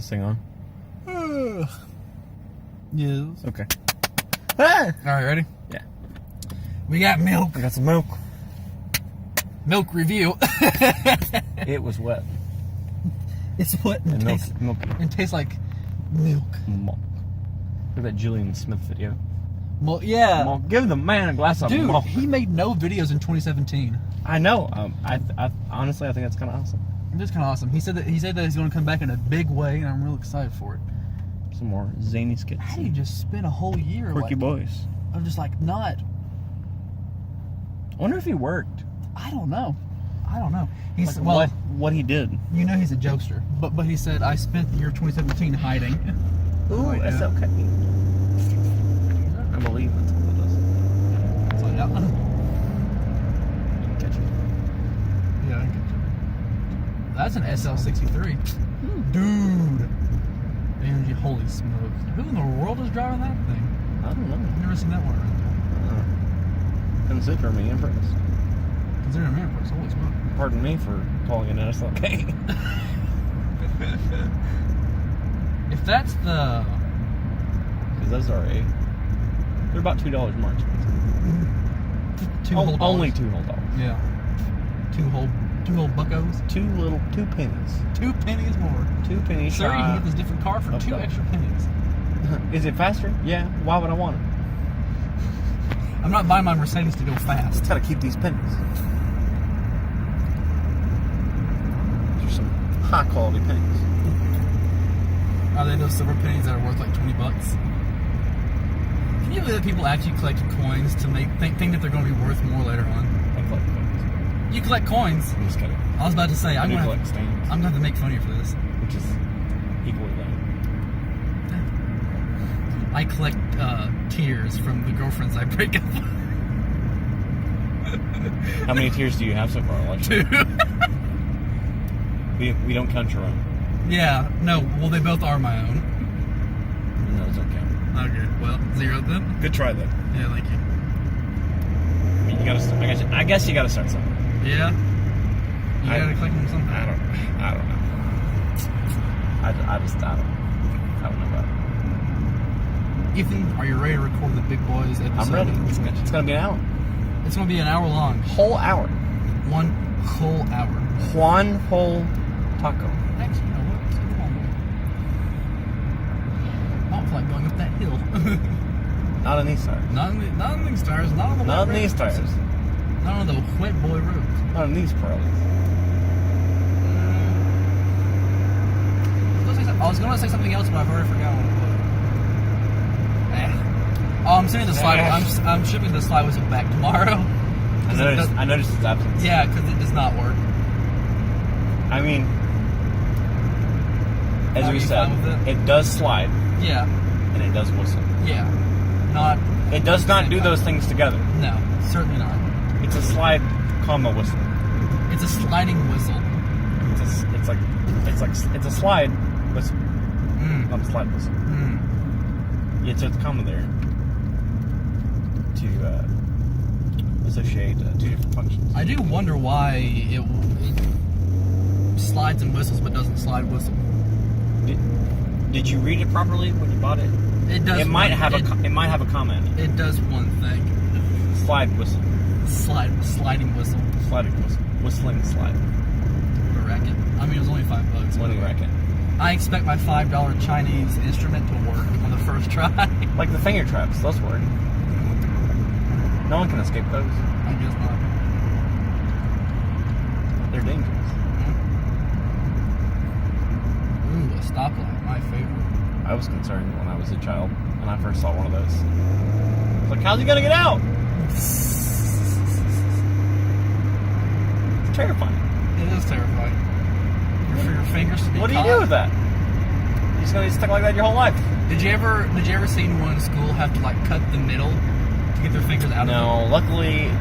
this thing on? Yes. Okay. Ah! Alright, ready? Yeah. We got milk. I got some milk. Milk review. It was wet. It's wet and tastes milky. and tastes like milk. Milk. Look at that Julian Smith video. Yeah. Milk. Give the man a glass of Dude, milk. he made no videos in 2017. I know. I honestly, I think that's kind of awesome. It is kind of awesome. He said that he's going to come back in a big way, and I'm real excited for it. Some more zany skits. How do you just spend a whole year Quirky boys. I'm just like not. I wonder if he worked. I don't know. He's Like what he did. You know he's a jokester, but he said I spent the year 2017 hiding. Ooh, that's okay. I believe that's what it is. Find out. Catch it. Yeah, I can catch it. That's an SL63. Dude. AMG, holy smokes. Who in the world is driving that thing? I don't know. I've never seen that one around there. Consider me impressed. Consider me impressed. Holy smokes. Pardon me for calling it an SLK. If that's the... Because those are they're about $2 more expensive. Only $2 whole dollars. Yeah. Two whole buckos. Two pennies. 2 pennies more. 2 pennies. Sir, you can get this different car for two extra pennies. Is it faster? Yeah. Why would I want it? I'm not buying my Mercedes to go fast. It's got to keep these pennies. These are some high quality pennies. Are they those silver pennies that are worth like $20? Can you believe that people actually collected coins to think that they're going to be worth more later on? I collect coins. You collect coins? I'm just kidding. I was about to say, I'm going collect stamps. to have to make fun of you for this. Which is equally lame. I collect tears from the girlfriends I break up with. How many tears do you have so far, Alexa? 2. We don't count your own. Yeah, no, well, they both are my own. No, those don't count. Okay, well, 0 then. Good try, though. Yeah, thank you. I mean, I guess you gotta start something. Yeah? You gotta collect them something? I don't know. I don't know about it. Ethan, are you ready to record the Big Boys episode? I'm ready. It's gonna be an hour. It's gonna be an hour long. Whole hour. 1 whole hour. One whole taco. Actually, you know what? Let's go on. I don't feel like going up that hill. Not on these tires. Not in these tires. Not on the Not on these tires. Not on the wet boy roads. Not on these Pirellis. I was going to say something else, but I've already forgotten what it was. Oh, I'm sending the slide. I'm shipping the slide whistle back tomorrow. I noticed its absence. Yeah, because it does not work. I mean, as we said, it does slide. Yeah. And it does whistle. Yeah. Not. It does not do those things together. No, certainly not. It's a slide, comma whistle. It's a sliding whistle. It's a slide whistle. Not a slide whistle. Yeah, so it's comma there to associate two different functions. I do wonder why it slides and whistles but doesn't slide whistle. Did you read it properly when you bought it? It does. It might have a comment. It does one thing. Slide whistle. Sliding whistle. Sliding whistle. Whistling slide. What a racket. I mean, it was only $5. Money racket. I expect my $5 Chinese instrument to work on the first try. Like the finger traps, those work. No one can escape those. I guess not. They're dangerous. Ooh, a stoplight, my favorite. I was concerned when I was a child and I first saw one of those. I was like, how's he gonna get out? It's terrifying. It is terrifying. For your fingers to be What do caught. you do with that? You're just gonna be stuck like that your whole life. Did you ever see anyone in school have to like cut the middle to get their fingers out of it? No, luckily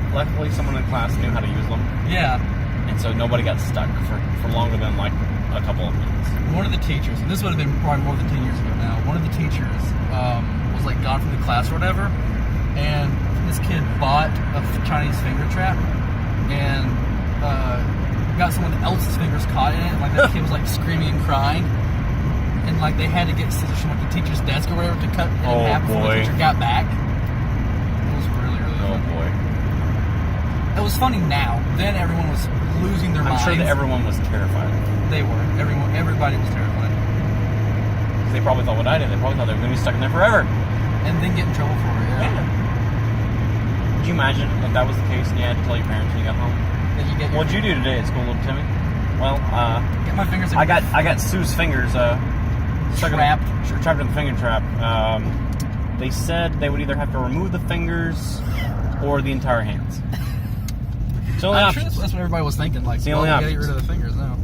someone in class knew how to use them. Yeah. And so nobody got stuck for longer than like a couple of minutes. One of the teachers, and this would have been probably more than 10 years ago now, one of the teachers was like gone from the class or whatever, and this kid bought a Chinese finger trap and got someone else's fingers caught in it. Like that kid was like screaming and crying, and like they had to get scissors from like the teacher's desk or whatever to cut it in Oh, half before boy. the teacher got back. It was really, really Oh funny. boy. It was funny now. Then everyone was losing their I'm minds. sure that everyone was terrified. They were. Everybody was terrified. They probably thought what I did. They probably thought they were going to be stuck in there forever. And then get in trouble for it. Yeah. Could you imagine if that was the case and you had to tell your parents when you got home? That you get your What'd you do today at school, little Timmy? Well, get my fingers. I got Sue's fingers Trapped. trapped in the finger trap. They said they would either have to remove the fingers or the entire hands. It's the only I'm sure options. that's what everybody was thinking. Like, It's the well, only we gotta get options. rid of the fingers now.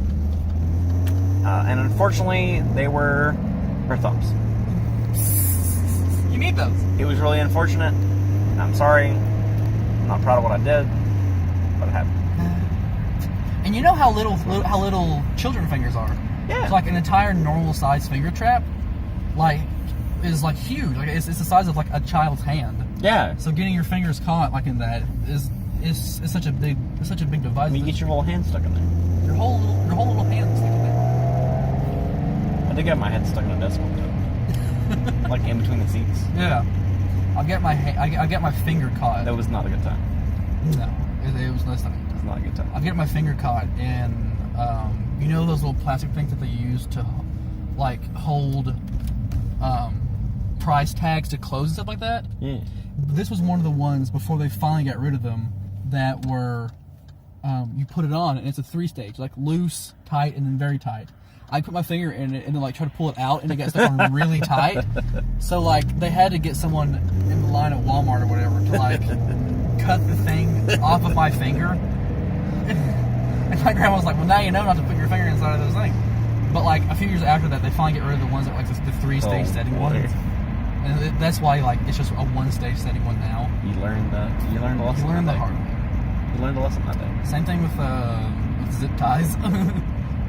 And unfortunately, they were her thumbs. You need those. It was really unfortunate. I'm sorry. I'm not proud of what I did, but it happened. And you know how little children fingers are. Yeah. It's like an entire normal size finger trap, like is like huge. Like it's the size of like a child's hand. Yeah. So getting your fingers caught like in that is such a big device. I mean, you get your whole hand stuck in there. your whole little hand sticking there. I did get my head stuck in a desk one time. Like in between the seats. Yeah. I get my finger caught. That was not a good time. No, it was nice. It was not a good time. I get my finger caught in, you know those little plastic things that they use to, like, hold price tags to clothes and stuff like that? Yeah. This was one of the ones, before they finally got rid of them, that were, you put it on, and it's a 3-stage, like loose, tight, and then very tight. I put my finger in it and then, like, try to pull it out, and it got stuck on really tight. So, like, they had to get someone in the line at Walmart or whatever to, like, cut the thing off of my finger. And my grandma was like, well, now you know not to put your finger inside of those things. But, like, a few years after that, they finally get rid of the ones that were, like, the 3-stage setting boy. ones. And that's why, like, it's just a 1-stage setting one now. You learned the lesson. You learn the that day. hard way. You learned the lesson that day. Same thing with zip ties.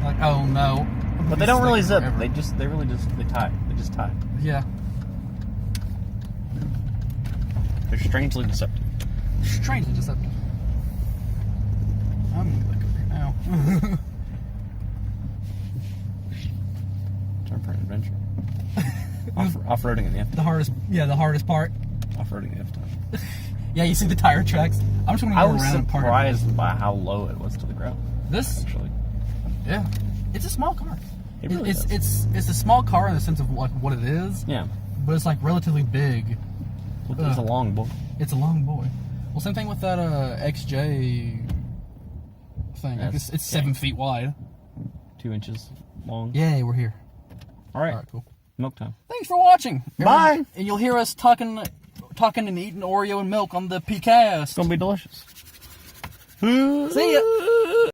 Like, oh no. But they don't really zip. Forever. They tie. They just tie. Yeah. They're strangely deceptive. Strangely deceptive. I'm gonna look over now. Time for an adventure. Off-roading in the F. the hardest part. Off-roading in the F time. Yeah, you see the tire tracks. I'm just gonna I go was around and park. surprised by how low it was to the ground. This, Actually, yeah, it's a small car. It really it's is. it's a small car in the sense of like what it is, yeah. but it's like relatively big. It's a long book. It's a long boy. Well, same thing with that XJ thing. Like That's- it's 7 feet wide. 2 inches long. Yay, we're here. All right. All right, cool. Milk time. Thanks for watching. Bye. And you'll hear us talking and eating Oreo and milk on the PCast. It's gonna be delicious. See ya.